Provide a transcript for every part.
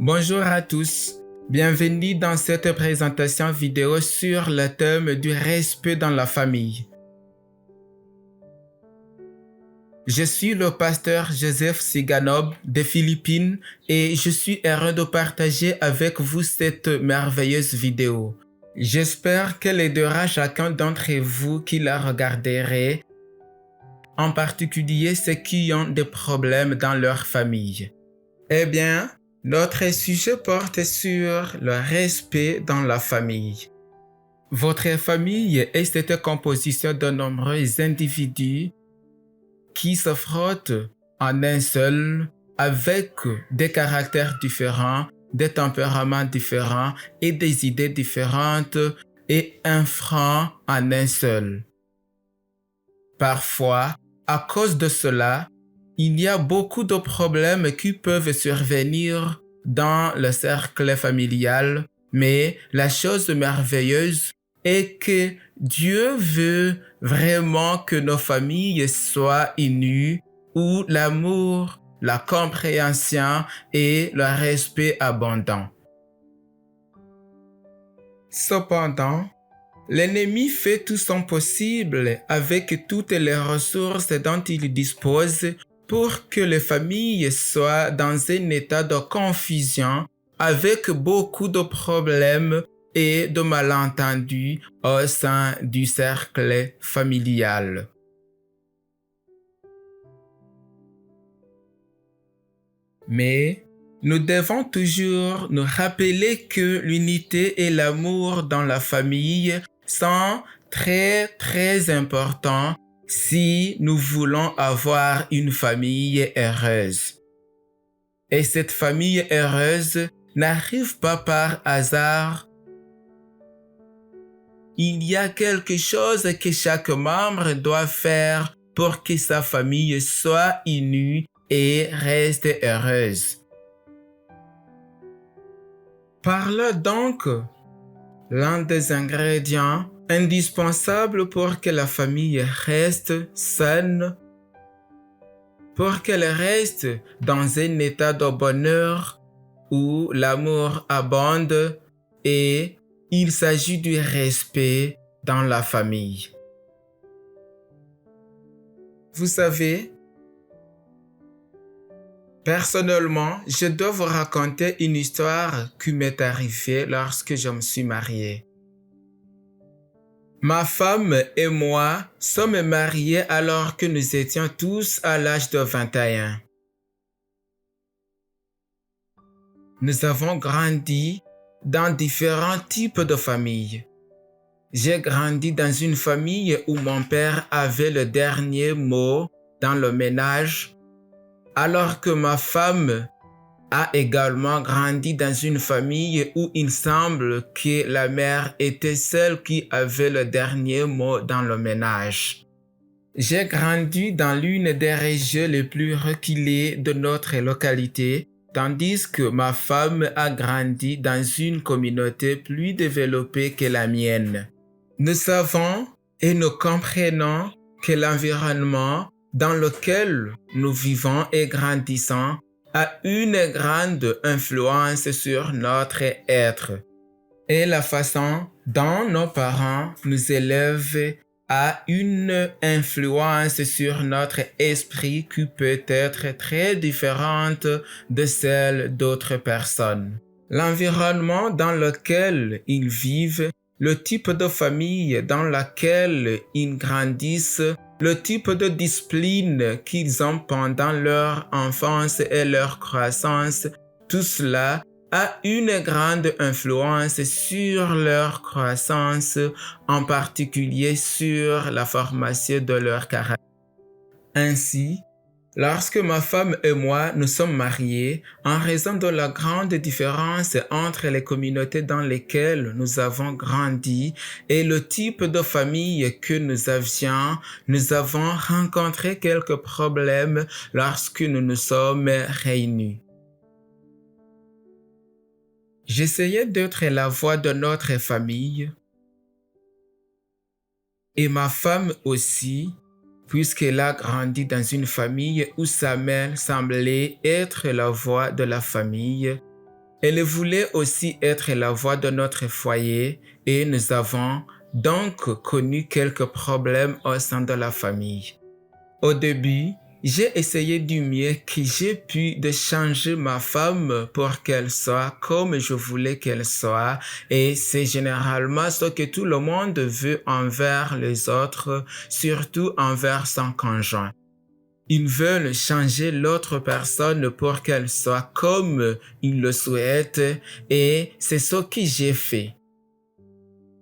Bonjour à tous, bienvenue dans cette présentation vidéo sur le thème du respect dans la famille. Je suis le pasteur Joseph Siganob des Philippines et je suis heureux de partager avec vous cette merveilleuse vidéo. J'espère qu'elle aidera chacun d'entre vous qui la regarderait, en particulier ceux qui ont des problèmes dans leur famille. Eh bien, notre sujet porte sur le respect dans la famille. Votre famille est cette composition de nombreux individus qui se frottent en un seul avec des caractères différents, des tempéraments différents et des idées différentes et un franc en un seul. Parfois, à cause de cela, il y a beaucoup de problèmes qui peuvent survenir dans le cercle familial, mais la chose merveilleuse est que Dieu veut vraiment que nos familles soient unies, où l'amour, la compréhension et le respect abondant. Cependant, l'ennemi fait tout son possible avec toutes les ressources dont il dispose pour que les familles soient dans un état de confusion avec beaucoup de problèmes et de malentendus au sein du cercle familial. Mais nous devons toujours nous rappeler que l'unité et l'amour dans la famille sont très importants si nous voulons avoir une famille heureuse. Et cette famille heureuse n'arrive pas par hasard. Il y a quelque chose que chaque membre doit faire pour que sa famille soit unie et reste heureuse. Parlons donc l'un des ingrédients indispensables pour que la famille reste saine, pour qu'elle reste dans un état de bonheur où l'amour abonde, et il s'agit du respect dans la famille. Vous savez, personnellement, je dois vous raconter une histoire qui m'est arrivée lorsque je me suis marié. Ma femme et moi sommes mariés alors que nous étions tous à l'âge de 21. Nous avons grandi dans différents types de familles. J'ai grandi dans une famille où mon père avait le dernier mot dans le ménage, alors que ma femme a également grandi dans une famille où il semble que la mère était celle qui avait le dernier mot dans le ménage. J'ai grandi dans l'une des régions les plus reculées de notre localité, tandis que ma femme a grandi dans une communauté plus développée que la mienne. Nous savons et nous comprenons que l'environnement dans lequel nous vivons et grandissons a une grande influence sur notre être. Et la façon dont nos parents nous élèvent a une influence sur notre esprit qui peut être très différente de celle d'autres personnes. L'environnement dans lequel ils vivent, le type de famille dans laquelle ils grandissent, le type de discipline qu'ils ont pendant leur enfance et leur croissance, tout cela a une grande influence sur leur croissance, en particulier sur la formation de leur caractère. Ainsi, lorsque ma femme et moi nous sommes mariés, en raison de la grande différence entre les communautés dans lesquelles nous avons grandi et le type de famille que nous avons rencontré quelques problèmes lorsque nous nous sommes réunis. J'essayais d'être la voix de notre famille et ma femme aussi, puisqu'elle a grandi dans une famille où sa mère semblait être la voix de la famille Elle voulait aussi être la voix de notre foyer et nous avons donc connu quelques problèmes au sein de la famille. Au début, j'ai essayé du mieux que j'ai pu de changer ma femme pour qu'elle soit comme je voulais qu'elle soit et c'est généralement ce que tout le monde veut envers les autres, surtout envers son conjoint. Ils veulent changer l'autre personne pour qu'elle soit comme ils le souhaitent et c'est ce que j'ai fait.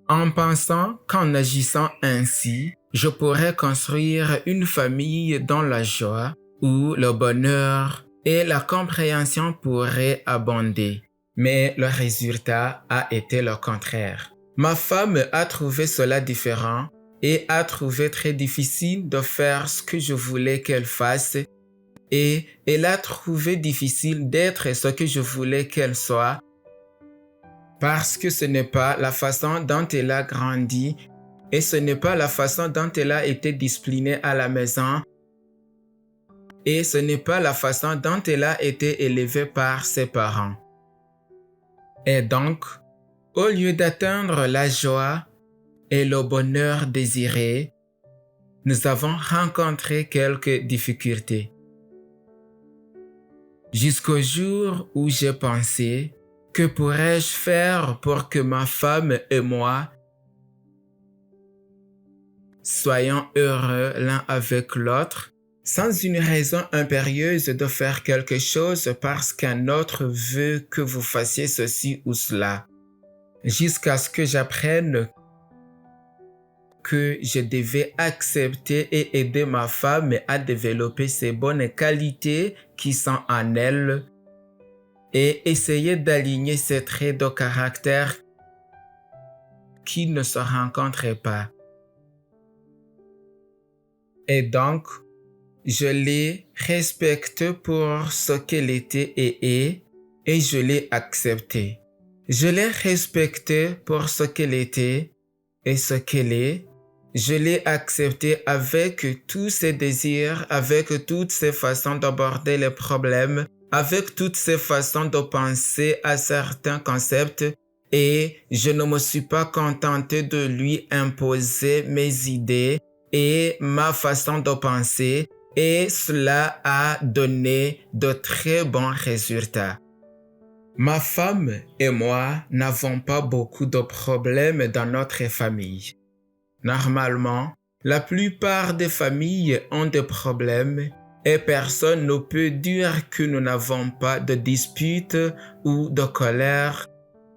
En pensant qu'en agissant ainsi, je pourrais construire une famille dans la joie où le bonheur et la compréhension pourraient abonder. Mais le résultat a été le contraire. Ma femme a trouvé cela différent et a trouvé très difficile de faire ce que je voulais qu'elle fasse et elle a trouvé difficile d'être ce que je voulais qu'elle soit parce que ce n'est pas la façon dont elle a grandi et ce n'est pas la façon dont elle a été disciplinée à la maison et ce n'est pas la façon dont elle a été élevée par ses parents. Et donc, au lieu d'atteindre la joie et le bonheur désiré, nous avons rencontré quelques difficultés. Jusqu'au jour où j'ai pensé, que pourrais-je faire pour que ma femme et moi soyons heureux l'un avec l'autre, sans une raison impérieuse de faire quelque chose parce qu'un autre veut que vous fassiez ceci ou cela, jusqu'à ce que j'apprenne que je devais accepter et aider ma femme à développer ces bonnes qualités qui sont en elle et essayer d'aligner ces traits de caractère qui ne se rencontraient pas. Et donc, je l'ai respectée pour ce qu'elle était et je l'ai acceptée. Je l'ai respectée pour ce qu'elle était et ce qu'elle est. Je l'ai acceptée avec tous ses désirs, avec toutes ses façons d'aborder les problèmes, avec toutes ses façons de penser à certains concepts et je ne me suis pas contenté de lui imposer mes idées et ma façon de penser et cela a donné de très bons résultats. Ma femme et moi n'avons pas beaucoup de problèmes dans notre famille. Normalement, la plupart des familles ont des problèmes et personne ne peut dire que nous n'avons pas de disputes ou de colère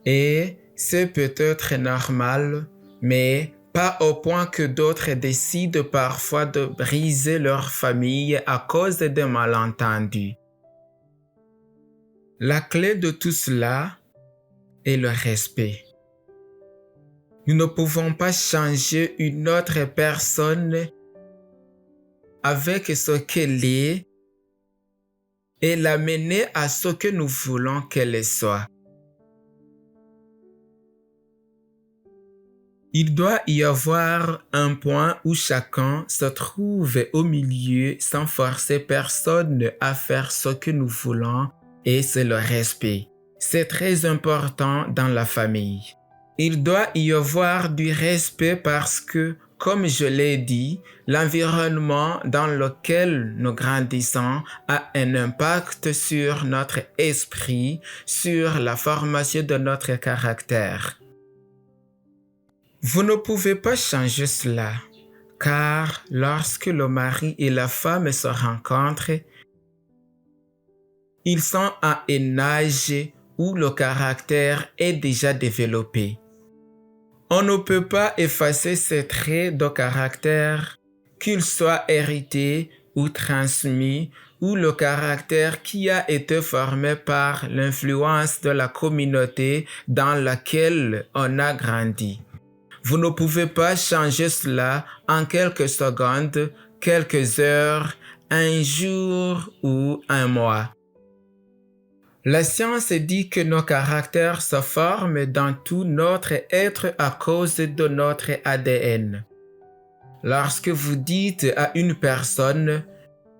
et c'est peut-être normal, mais pas au point que d'autres décident parfois de briser leur famille à cause des malentendus. La clé de tout cela est le respect. Nous ne pouvons pas changer une autre personne avec ce qu'elle est et l'amener à ce que nous voulons qu'elle soit. Il doit y avoir un point où chacun se trouve au milieu sans forcer personne à faire ce que nous voulons et c'est le respect. C'est très important dans la famille. Il doit y avoir du respect parce que, comme je l'ai dit, l'environnement dans lequel nous grandissons a un impact sur notre esprit, sur la formation de notre caractère. Vous ne pouvez pas changer cela, car lorsque le mari et la femme se rencontrent, ils sont à un âge où le caractère est déjà développé. On ne peut pas effacer ces traits de caractère, qu'ils soient hérités ou transmis, ou le caractère qui a été formé par l'influence de la communauté dans laquelle on a grandi. Vous ne pouvez pas changer cela en quelques secondes, quelques heures, un jour ou un mois. La science dit que nos caractères se forment dans tout notre être à cause de notre ADN. Lorsque vous dites à une personne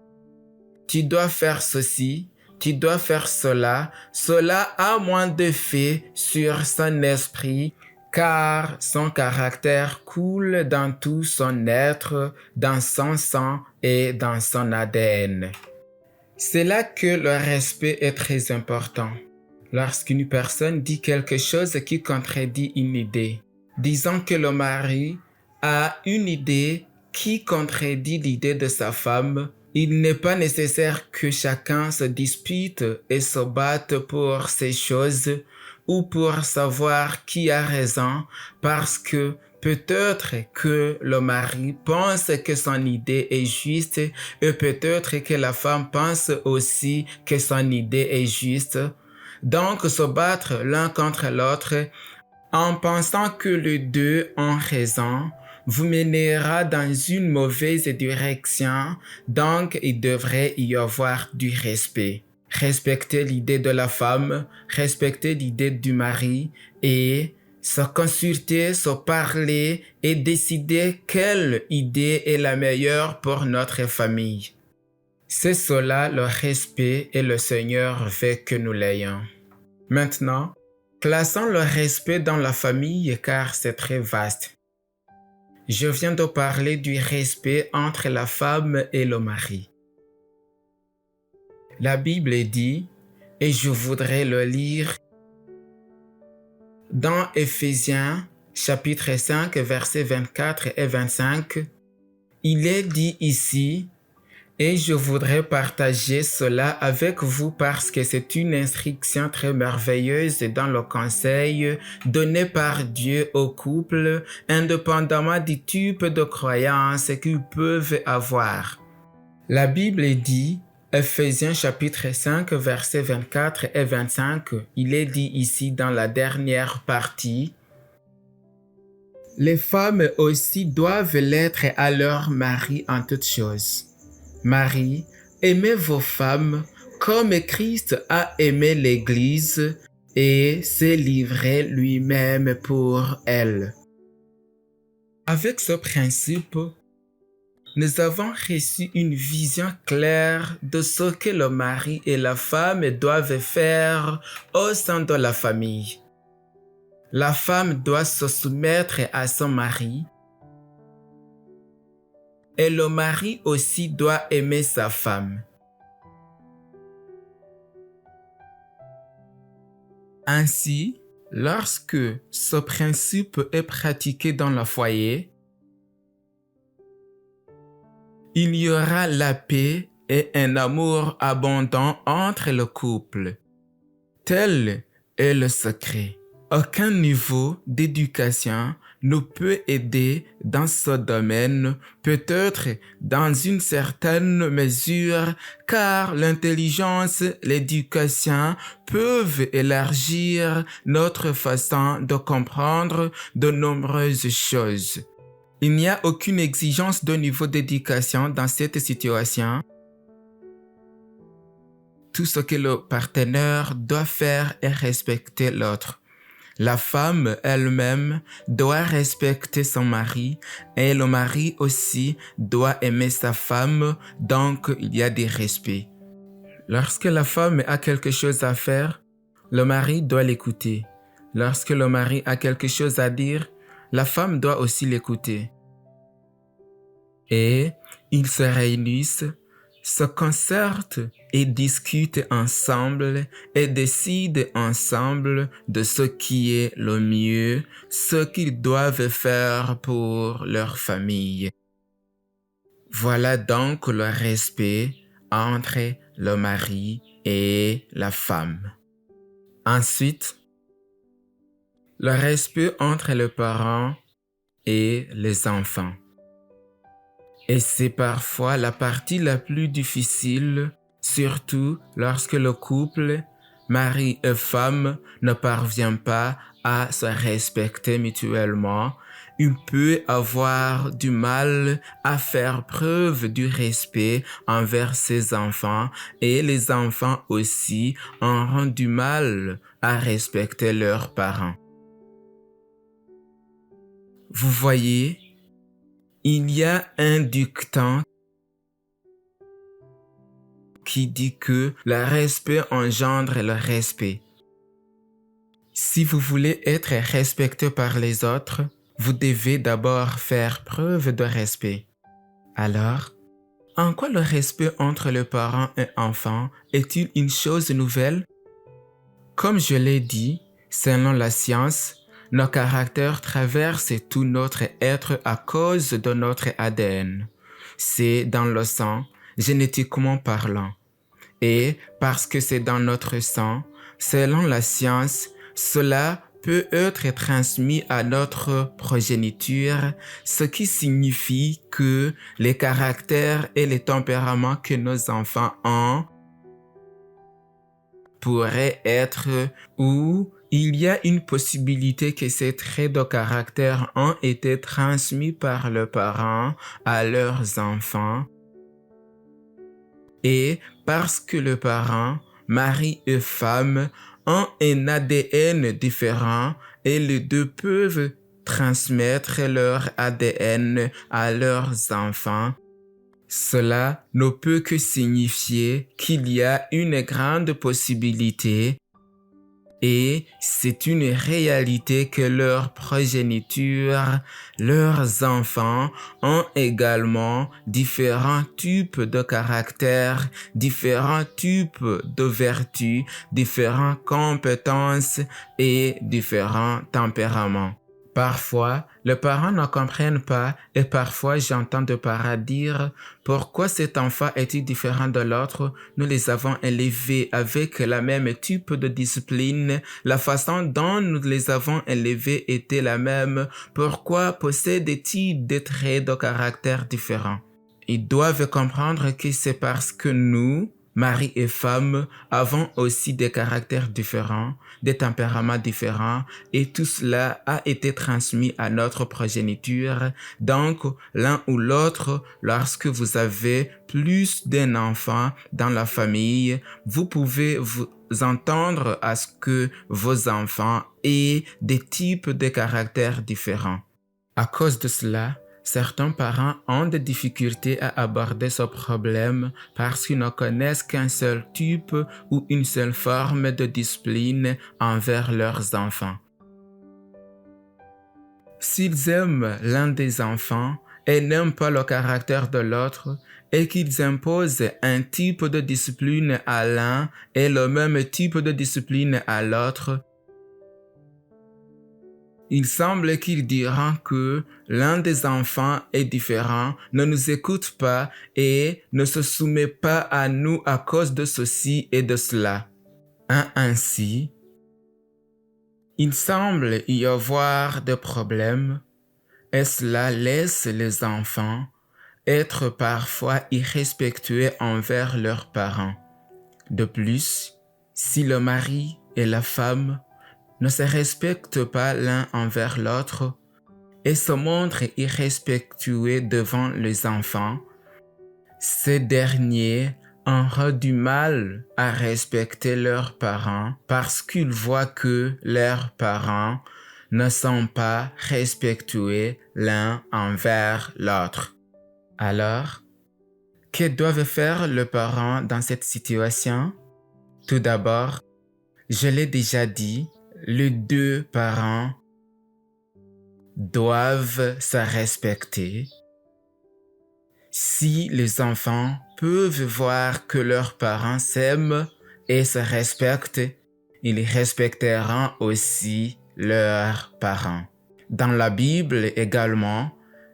« tu dois faire ceci », tu dois faire cela, cela a moins d'effet sur son esprit, car son caractère coule dans tout son être, dans son sang et dans son ADN. C'est là que le respect est très important. Lorsqu'une personne dit quelque chose qui contredit une idée, disons que le mari a une idée qui contredit l'idée de sa femme, il n'est pas nécessaire que chacun se dispute et se batte pour ces choses ou pour savoir qui a raison, parce que peut-être que le mari pense que son idée est juste et peut-être que la femme pense aussi que son idée est juste. Donc se battre l'un contre l'autre en pensant que les deux ont raison vous mènera dans une mauvaise direction, donc il devrait y avoir du respect. Respecter l'idée de la femme, respecter l'idée du mari et se consulter, se parler et décider quelle idée est la meilleure pour notre famille. C'est cela le respect et le Seigneur veut que nous l'ayons. Maintenant, classons le respect dans la famille car c'est très vaste. Je viens de parler du respect entre la femme et le mari. La Bible dit, et je voudrais le lire, dans Éphésiens chapitre 5 versets 24 et 25, il est dit ici, et je voudrais partager cela avec vous parce que c'est une instruction très merveilleuse dans le conseil donné par Dieu aux couples, indépendamment du type de croyance qu'ils peuvent avoir. La Bible dit, Éphésiens chapitre 5 versets 24 et 25, il est dit ici dans la dernière partie, les femmes aussi doivent l'être à leur mari en toutes choses. Marie, aimez vos femmes comme Christ a aimé l'Église et s'est livré lui-même pour elle. Avec ce principe, nous avons reçu une vision claire de ce que le mari et la femme doivent faire au sein de la famille. La femme doit se soumettre à son mari. Et le mari aussi doit aimer sa femme. Ainsi, lorsque ce principe est pratiqué dans le foyer, il y aura la paix et un amour abondant entre le couple. Tel est le secret. Aucun niveau d'éducation ne peut aider dans ce domaine, peut-être dans une certaine mesure, car l'intelligence, l'éducation peuvent élargir notre façon de comprendre de nombreuses choses. Il n'y a aucune exigence de niveau d'éducation dans cette situation. Tout ce que le partenaire doit faire est respecter l'autre. La femme elle-même doit respecter son mari et le mari aussi doit aimer sa femme, donc il y a des respects. Lorsque la femme a quelque chose à faire, le mari doit l'écouter. Lorsque le mari a quelque chose à dire, la femme doit aussi l'écouter. Et ils se réunissent, se concertent et discutent ensemble et décident ensemble de ce qui est le mieux, ce qu'ils doivent faire pour leur famille. Voilà donc le respect entre le mari et la femme. Ensuite, le respect entre les parents et les enfants. Et c'est parfois la partie la plus difficile, surtout lorsque le couple, mari et femme, ne parvient pas à se respecter mutuellement. Il peut avoir du mal à faire preuve du respect envers ses enfants et les enfants aussi auront du mal à respecter leurs parents. Vous voyez, il y a un dicton qui dit que le respect engendre le respect. Si vous voulez être respecté par les autres, vous devez d'abord faire preuve de respect. Alors, en quoi le respect entre le parent et l'enfant est-il une chose nouvelle? Comme je l'ai dit, selon la science, nos caractères traversent tout notre être à cause de notre ADN. C'est dans le sang, génétiquement parlant. Et parce que c'est dans notre sang, selon la science, cela peut être transmis à notre progéniture, ce qui signifie que les caractères et les tempéraments que nos enfants ont pourraient être ou il y a une possibilité que ces traits de caractère ont été transmis par le parent à leurs enfants. Et parce que le parent, mari et femme, ont un ADN différent et les deux peuvent transmettre leur ADN à leurs enfants, cela ne peut que signifier qu'il y a une grande possibilité et c'est une réalité que leur progéniture, leurs enfants ont également différents types de caractères, différents types de vertus, différentes compétences et différents tempéraments. Parfois, les parents ne comprennent pas et parfois j'entends de parents dire pourquoi cet enfant est-il différent de l'autre? Nous les avons élevés avec la même type de discipline, la façon dont nous les avons élevés était la même. Pourquoi possèdent-ils des traits de caractère différents? Ils doivent comprendre que c'est parce que nous, mari et femme, avons aussi des caractères différents, des tempéraments différents et tout cela a été transmis à notre progéniture. Donc, l'un ou l'autre, lorsque vous avez plus d'un enfant dans la famille, vous pouvez vous entendre à ce que vos enfants aient des types de caractères différents. À cause de cela, certains parents ont des difficultés à aborder ce problème parce qu'ils ne connaissent qu'un seul type ou une seule forme de discipline envers leurs enfants. S'ils aiment l'un des enfants et n'aiment pas le caractère de l'autre, et qu'ils imposent un type de discipline à l'un et le même type de discipline à l'autre, il semble qu'ils diront que l'un des enfants est différent, ne nous écoute pas et ne se soumet pas à nous à cause de ceci et de cela. Ainsi, il semble y avoir des problèmes et cela laisse les enfants être parfois irrespectueux envers leurs parents. De plus, si le mari et la femme ne se respectent pas l'un envers l'autre et se montrent irrespectueux devant les enfants, ces derniers auront du mal à respecter leurs parents parce qu'ils voient que leurs parents ne sont pas respectueux l'un envers l'autre. Alors, que doivent faire les parents dans cette situation? Tout d'abord, je l'ai déjà dit, les deux parents doivent se respecter. Si les enfants peuvent voir que leurs parents s'aiment et se respectent, ils respecteront aussi leurs parents. Dans la Bible également,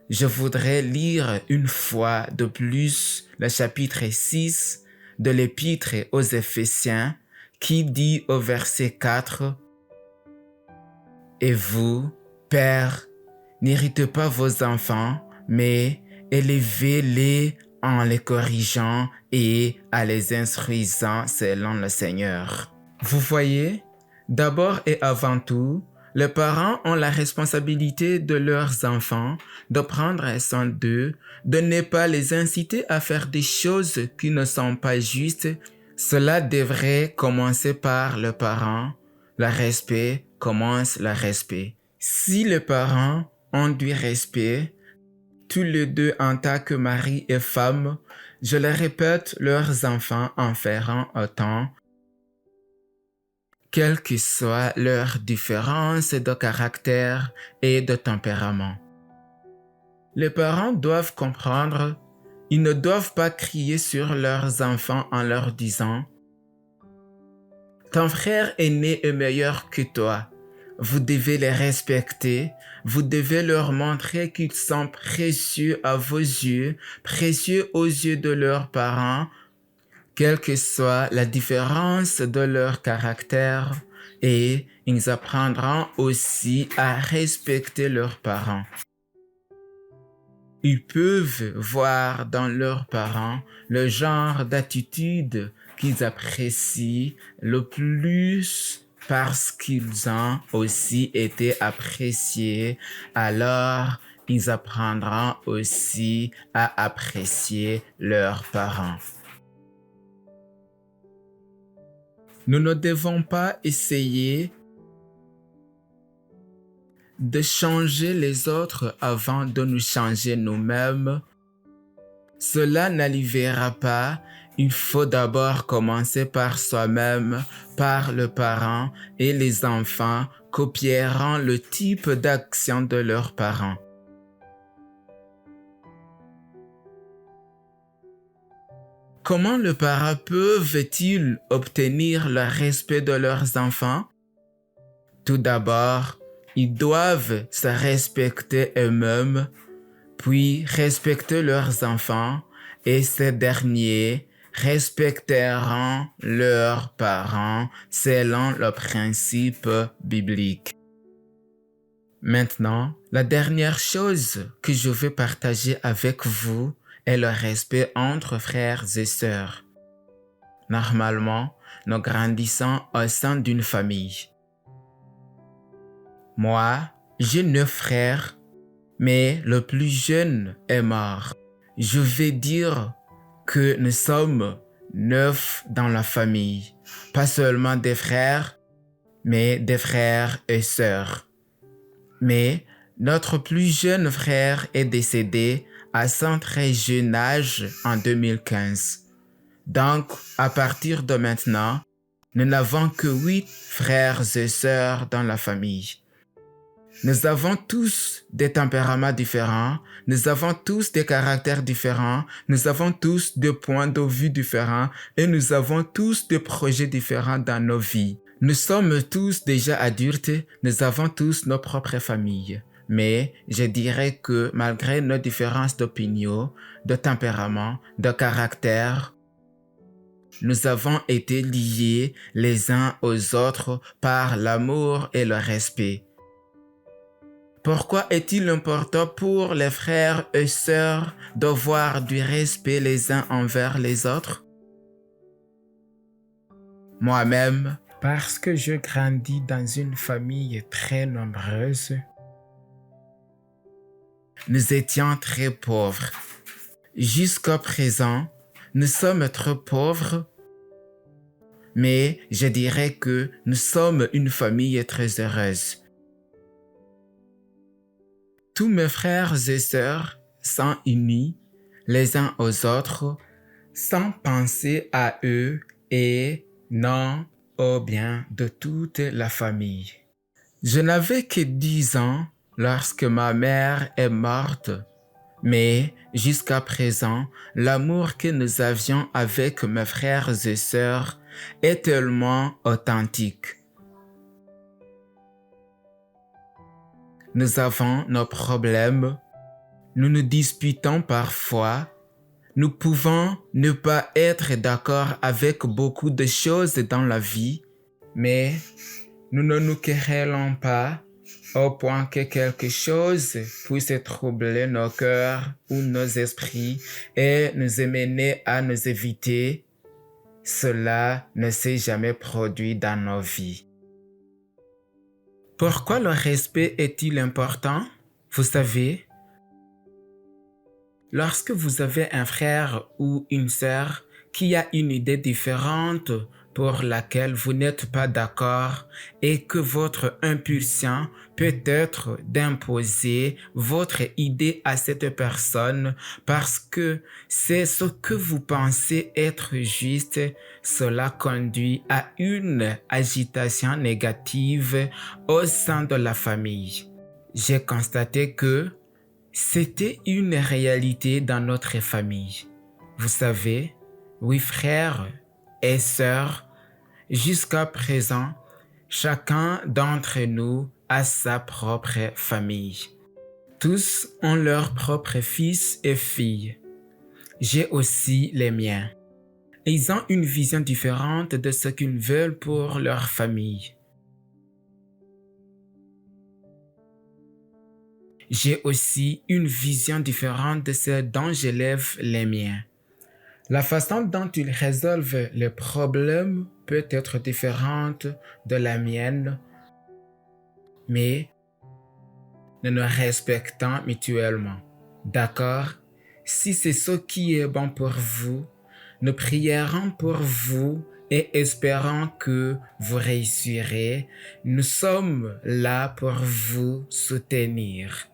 je voudrais lire une fois de plus le chapitre 6 de l'épître aux Éphésiens qui dit au verset 4 « Et vous, pères, n'irritez pas vos enfants, mais élevez-les en les corrigeant et en les instruisant selon le Seigneur. » Vous voyez, d'abord et avant tout, les parents ont la responsabilité de leurs enfants, de prendre soin d'eux, de ne pas les inciter à faire des choses qui ne sont pas justes. Cela devrait commencer par le parent. Le respect commence le respect. Si les parents ont du respect, tous les deux en tant que mari et femme, Je le répète, leurs enfants en feront autant, quelles que soient leurs différences de caractère et de tempérament. Les parents doivent comprendre, ils ne doivent pas crier sur leurs enfants en leur disant « Ton frère aîné est meilleur que toi. Vous devez les respecter, vous devez leur montrer qu'ils sont précieux à vos yeux, précieux aux yeux de leurs parents, quelle que soit la différence de leur caractère, et ils apprendront aussi à respecter leurs parents. » Ils peuvent voir dans leurs parents le genre d'attitude qu'ils apprécient le plus parce qu'ils ont aussi été appréciés. Alors, ils apprendront aussi à apprécier leurs parents. Nous ne devons pas essayer de changer les autres avant de nous changer nous-mêmes. Cela n'arrivera pas. Il faut d'abord commencer par soi-même, par le parent, et les enfants copieront le type d'action de leurs parents. Comment les parents peuvent-ils obtenir le respect de leurs enfants? Tout d'abord, ils doivent se respecter eux-mêmes, puis respecter leurs enfants, et ces derniers respecteront leurs parents selon le principe biblique. Maintenant, la dernière chose que je veux partager avec vous est le respect entre frères et sœurs. Normalement, nous grandissons au sein d'une famille. Moi, j'ai 9 frères, mais le plus jeune est mort. Je vais dire que nous sommes 9 dans la famille, pas seulement des frères, mais des frères et sœurs. Mais notre plus jeune frère est décédé à son très jeune âge en 2015. Donc, à partir de maintenant, nous n'avons que 8 frères et sœurs dans la famille. Nous avons tous des tempéraments différents, nous avons tous des caractères différents, nous avons tous des points de vue différents et nous avons tous des projets différents dans nos vies. Nous sommes tous déjà adultes, nous avons tous nos propres familles. Mais je dirais que malgré nos différences d'opinion, de tempérament, de caractère, nous avons été liés les uns aux autres par l'amour et le respect. Pourquoi est-il important pour les frères et sœurs d'avoir du respect les uns envers les autres? Moi-même, parce que je grandis dans une famille très nombreuse, nous étions très pauvres. Jusqu'à présent, nous sommes trop pauvres, mais je dirais que nous sommes une famille très heureuse. Tous mes frères et sœurs sont unis les uns aux autres sans penser à eux et non au bien de toute la famille. Je n'avais que 10 ans lorsque ma mère est morte, mais jusqu'à présent, l'amour que nous avions avec mes frères et sœurs est tellement authentique. Nous avons nos problèmes, nous nous disputons parfois, nous pouvons ne pas être d'accord avec beaucoup de choses dans la vie, mais nous ne nous querellons pas au point que quelque chose puisse troubler nos cœurs ou nos esprits et nous amener à nous éviter. Cela ne s'est jamais produit dans nos vies. Pourquoi le respect est-il important? Vous savez, lorsque vous avez un frère ou une sœur qui a une idée différente pour laquelle vous n'êtes pas d'accord et que votre impulsion peut être d'imposer votre idée à cette personne parce que c'est ce que vous pensez être juste, cela conduit à une agitation négative au sein de la famille. J'ai constaté que c'était une réalité dans notre famille. Vous savez, oui frères et sœurs, jusqu'à présent, chacun d'entre nous a sa propre famille. Tous ont leurs propres fils et filles. J'ai aussi les miens. Ils ont une vision différente de ce qu'ils veulent pour leur famille. J'ai aussi une vision différente de celle dont j'élève les miens. La façon dont ils résolvent les problèmes peut être différente de la mienne, mais nous nous respectons mutuellement. D'accord? Si c'est ce qui est bon pour vous, nous prierons pour vous et espérons que vous réussirez. Nous sommes là pour vous soutenir.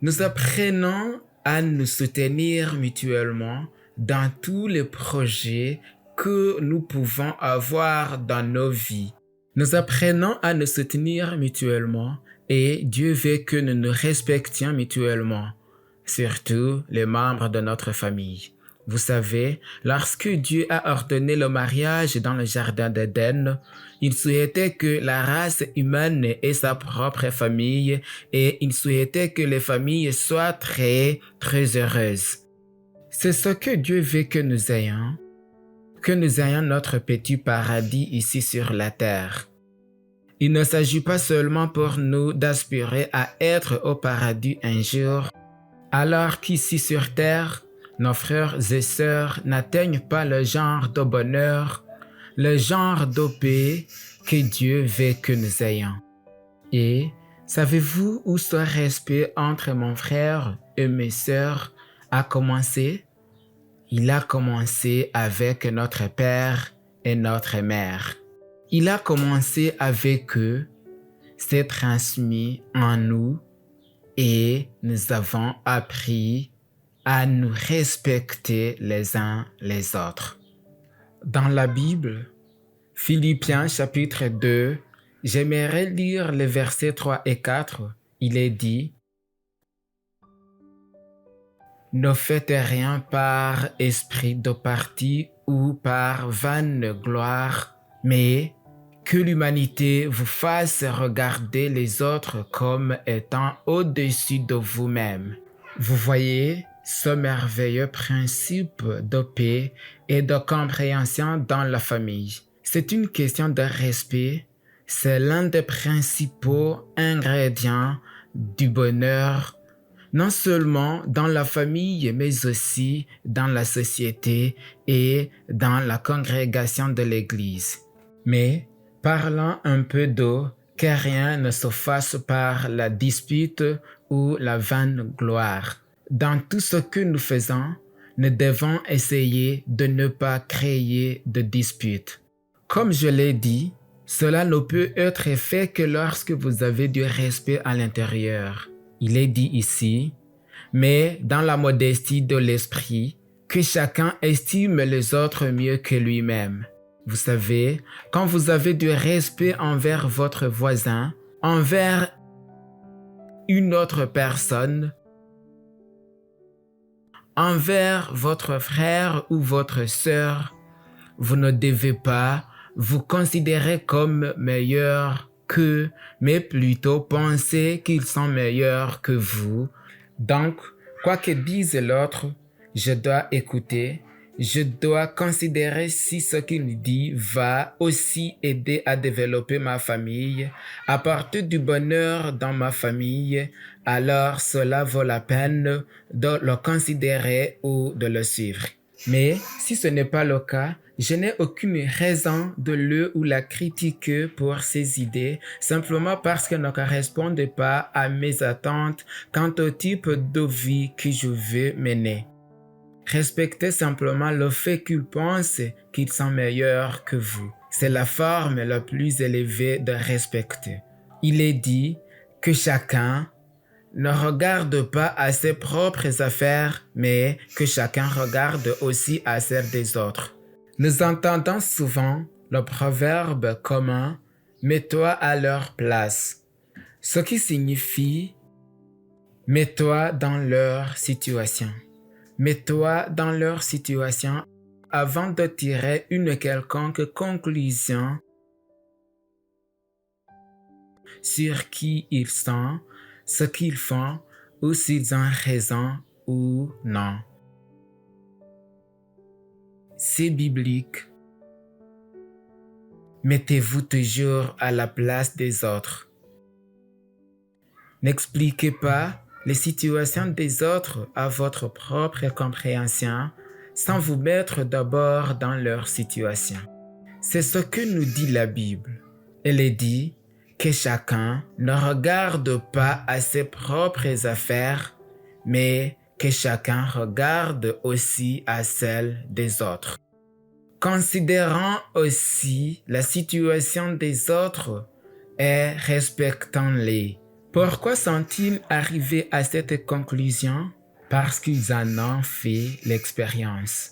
Nous apprenons à nous soutenir mutuellement dans tous les projets que nous pouvons avoir dans nos vies. Nous apprenons à nous soutenir mutuellement et Dieu veut que nous nous respections mutuellement, surtout les membres de notre famille. Vous savez, lorsque Dieu a ordonné le mariage dans le jardin d'Éden, il souhaitait que la race humaine ait sa propre famille et il souhaitait que les familles soient très heureuses. C'est ce que Dieu veut que nous ayons notre petit paradis ici sur la terre. Il ne s'agit pas seulement pour nous d'aspirer à être au paradis un jour, alors qu'ici sur terre, nos frères et sœurs n'atteignent pas le genre de bonheur, le genre de paix que Dieu veut que nous ayons. Et savez-vous où ce respect entre mon frère et mes sœurs a commencé? Il a commencé avec notre père et notre mère. Il a commencé avec eux, s'est transmis en nous et nous avons appris à nous respecter les uns les autres. Dans la Bible, Philippiens chapitre 2, j'aimerais lire les versets 3 et 4. Il est dit: ne faites rien par esprit de parti ou par vaine gloire, mais que l'humanité vous fasse regarder les autres comme étant au-dessus de vous-même. Vous voyez ce merveilleux principe de paix et de compréhension dans la famille. C'est une question de respect. C'est l'un des principaux ingrédients du bonheur, non seulement dans la famille, mais aussi dans la société et dans la congrégation de l'Église. Mais parlons un peu d'eau, que rien ne se fasse par la dispute ou la vaine gloire. Dans tout ce que nous faisons, nous devons essayer de ne pas créer de disputes. Comme je l'ai dit, cela ne peut être fait que lorsque vous avez du respect à l'intérieur. Il est dit ici, mais dans la modestie de l'esprit, que chacun estime les autres mieux que lui-même. Vous savez, quand vous avez du respect envers votre voisin, envers une autre personne, envers votre frère ou votre sœur, vous ne devez pas vous considérer comme meilleur qu'eux, mais plutôt penser qu'ils sont meilleurs que vous. Donc, quoi que dise l'autre, je dois écouter. Je dois considérer si ce qu'il dit va aussi aider à développer ma famille, apporter du bonheur dans ma famille, alors cela vaut la peine de le considérer ou de le suivre. Mais si ce n'est pas le cas, je n'ai aucune raison de le ou la critiquer pour ses idées, simplement parce qu'elles ne correspondent pas à mes attentes quant au type de vie que je veux mener. Respectez simplement le fait qu'ils pensent qu'ils sont meilleurs que vous. C'est la forme la plus élevée de respecter. Il est dit que chacun ne regarde pas à ses propres affaires, mais que chacun regarde aussi à celles des autres. Nous entendons souvent le proverbe commun « mets-toi à leur place », ce qui signifie « mets-toi dans leur situation ». Mets-toi dans leur situation avant de tirer une quelconque conclusion sur qui ils sont, ce qu'ils font ou s'ils ont raison ou non. C'est biblique. Mettez-vous toujours à la place des autres. N'expliquez pas les situations des autres à votre propre compréhension sans vous mettre d'abord dans leur situation. C'est ce que nous dit la Bible. Elle est dit que chacun ne regarde pas à ses propres affaires, mais que chacun regarde aussi à celles des autres. Considérant aussi la situation des autres et respectant-les. Pourquoi sont-ils arrivés à cette conclusion? Parce qu'ils en ont fait l'expérience.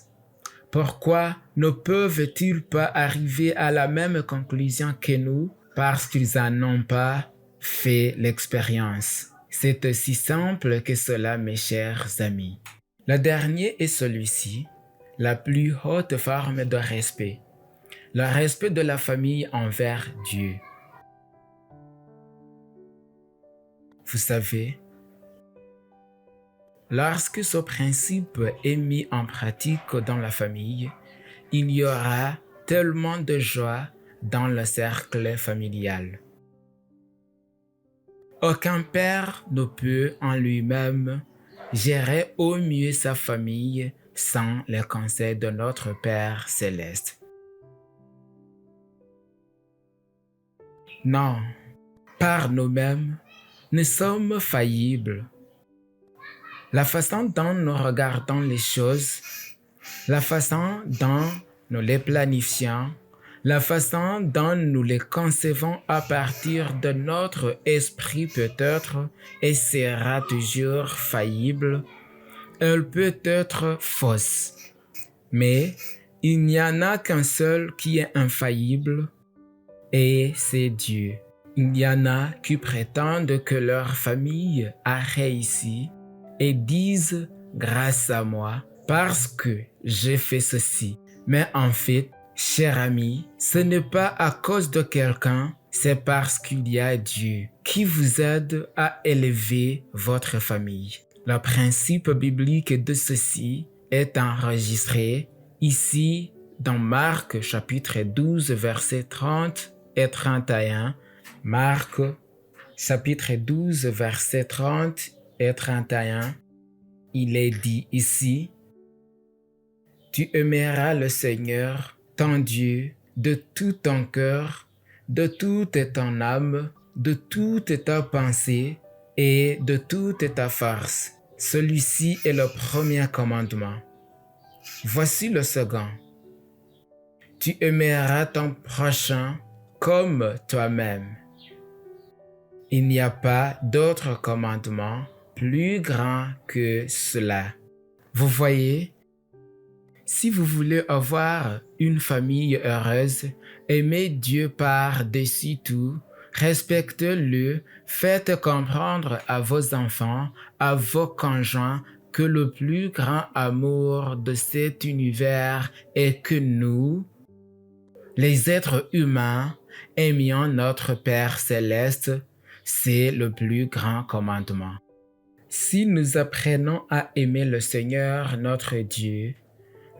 Pourquoi ne peuvent-ils pas arriver à la même conclusion que nous? Parce qu'ils n'en ont pas fait l'expérience. C'est aussi simple que cela, mes chers amis. Le dernier est celui-ci, la plus haute forme de respect. Le respect de la famille envers Dieu. Vous savez, lorsque ce principe est mis en pratique dans la famille, il y aura tellement de joie dans le cercle familial. Aucun père ne peut en lui-même gérer au mieux sa famille sans le conseil de notre Père céleste. Non, par nous-mêmes, nous sommes faillibles. La façon dont nous regardons les choses, la façon dont nous les planifions, la façon dont nous les concevons à partir de notre esprit peut-être et sera toujours faillible, elle peut être fausse. Mais il n'y en a qu'un seul qui est infaillible et c'est Dieu. Il y en a qui prétendent que leur famille a réussi et disent grâce à moi parce que j'ai fait ceci. Mais en fait, cher ami, ce n'est pas à cause de quelqu'un, c'est parce qu'il y a Dieu qui vous aide à élever votre famille. Le principe biblique de ceci est enregistré ici dans Marc chapitre 12 versets 30 et 31. Marc chapitre 12 versets 30 et 31. Il est dit ici: tu aimeras le Seigneur, ton Dieu, de tout ton cœur, de toute ton âme, de toute ta pensée et de toute ta force. Celui-ci est le premier commandement. Voici le second. Tu aimeras ton prochain comme toi-même. Il n'y a pas d'autre commandement plus grand que cela. Vous voyez, si vous voulez avoir une famille heureuse, aimez Dieu par-dessus tout, respectez-le, faites comprendre à vos enfants, à vos conjoints, que le plus grand amour de cet univers est que nous, les êtres humains, aimions notre Père céleste. C'est le plus grand commandement. Si nous apprenons à aimer le Seigneur notre Dieu,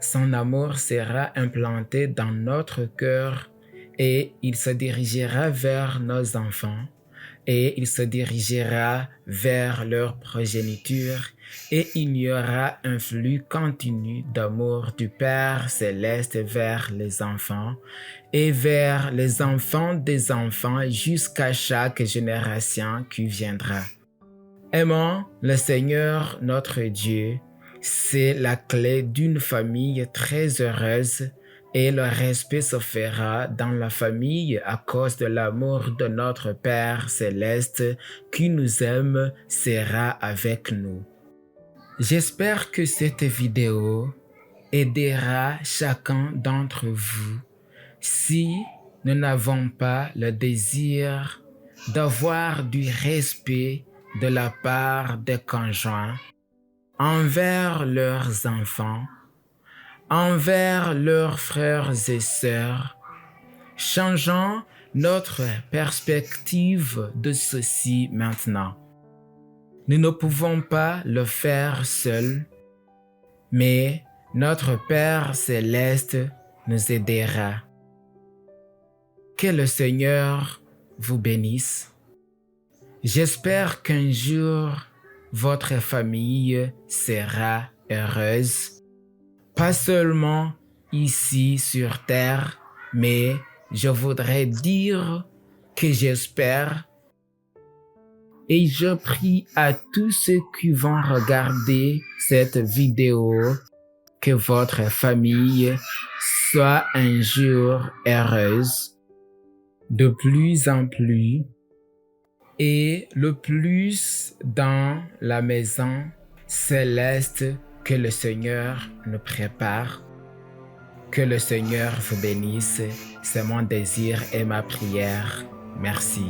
son amour sera implanté dans notre cœur et il se dirigera vers nos enfants et il se dirigera vers leur progéniture et il y aura un flux continu d'amour du Père céleste vers les enfants et vers les enfants des enfants jusqu'à chaque génération qui viendra. Aimons le Seigneur notre Dieu, C'est la clé d'une famille très heureuse et le respect se fera dans la famille à cause de l'amour de notre Père céleste qui nous aime sera avec nous. J'espère que cette vidéo aidera chacun d'entre vous si nous n'avons pas le désir d'avoir du respect de la part des conjoints envers leurs enfants, envers leurs frères et sœurs, changeons notre perspective de ceci maintenant. Nous ne pouvons pas le faire seuls, mais notre Père céleste nous aidera. Que le Seigneur vous bénisse. J'espère qu'un jour, votre famille sera heureuse, pas seulement ici sur terre, mais je voudrais dire que j'espère et je prie à tous ceux qui vont regarder cette vidéo que votre famille soit un jour heureuse, de plus en plus, et le plus dans la maison céleste que le Seigneur nous prépare. Que le Seigneur vous bénisse, c'est mon désir et ma prière. Merci.